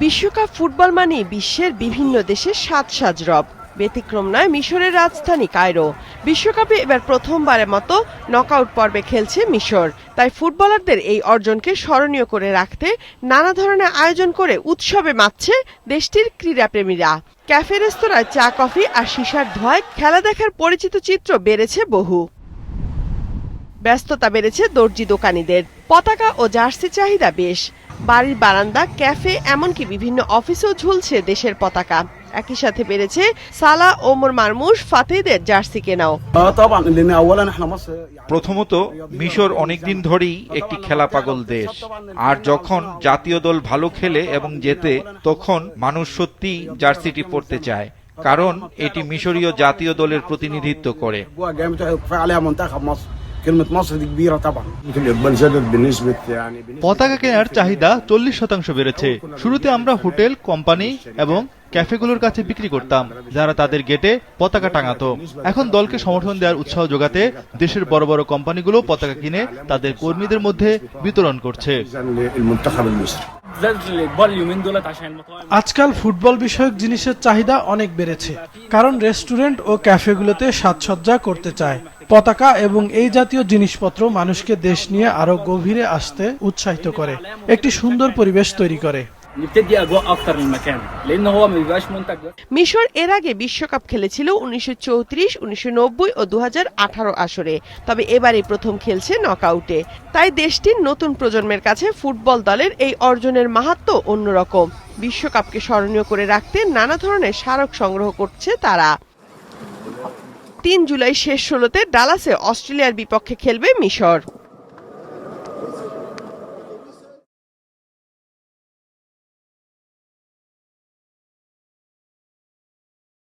বিশ্বকাপ ফুটবল মানে বিশ্বের বিভিন্ন দেশের সাজ রব। ব্যতিক্রম নয় মিশরের রাজধানী কায়রো। বিশ্বকাপে এবার প্রথমবারের মতো নকআউট পর্বে খেলছে মিশর। তাই ফুটবলারদের এই অর্জনকে স্মরণীয় করে রাখতে নানা ধরনের আয়োজন করে উৎসবে মাতছে দেশটির ক্রীড়াপ্রেমীরা। ক্যাফে রেস্তোরাঁয় চা কফি আর সিসার ধোঁয়ায় খেলা দেখার পরিচিত চিত্র বেড়েছে বহু। ব্যস্ততা বেড়েছে দর্জি দোকানিদের। পতাকা ও জার্সি চাহিদা বেশ। বাড়ির বারান্দা, ক্যাফে, এমনকি বিভিন্ন অফিসেও ঝুলছে দেশের পতাকা। একই সাথে বেড়েছে সালা, ওমর মারমুশ, ফাতেদের জার্সি কেনাও। প্রথমত, মিশর অনেকদিন ধরেই একটি খেলা পাগল দেশ। আর যখন জাতীয় দল ভালো খেলে এবং জেতে, তখন মানুষ সত্যি জার্সিটি পরতে চায়, কারণ এটি মিশরীয় জাতীয় দলের প্রতিনিধিত্ব করে। পতাকা কেনার চাহিদা 40% বেড়েছে। শুরুতে আমরা হোটেল, কোম্পানি এবং ক্যাফেগুলোর কাছে বিক্রি করতাম, যারা তাদের গেটে পতাকা টাঙাতো। এখন দলকে সমর্থন দেওয়ার উৎসাহ যোগাতে দেশের বড় বড় কোম্পানিগুলো পতাকা কিনে তাদের কর্মীদের মধ্যে বিতরণ করছে। আজকাল ফুটবল বিষয়ক জিনিসের চাহিদা অনেক বেড়েছে, কারণ রেস্টুরেন্ট ও ক্যাফেগুলোতে সাজসজ্জা করতে চায়। পতাকা এবং এই জাতীয় জিনিসপত্র মানুষকে দেশ নিয়ে আরো গভীরে আসতে উৎসাহিত করে, একটি সুন্দর পরিবেশ তৈরি করে। মিশর এর আগে বিশ্বকাপ খেলেছিল 1934, 1990 ও 2018 আসরে। তবে এবারই প্রথম খেলছে নকআউটে। তাই দেশটির নতুন প্রজন্মের কাছে ফুটবল দলের এই অর্জনের মাহাত্ম্য অন্যরকম। বিশ্বকাপকে স্মরণীয় করে রাখতে নানা ধরনের স্মারক সংগ্রহ করছে তারা। 3 জুলাই শেষ ষোলোতে ডালাসে অস্ট্রেলিয়ার বিপক্ষে খেলবে মিশর।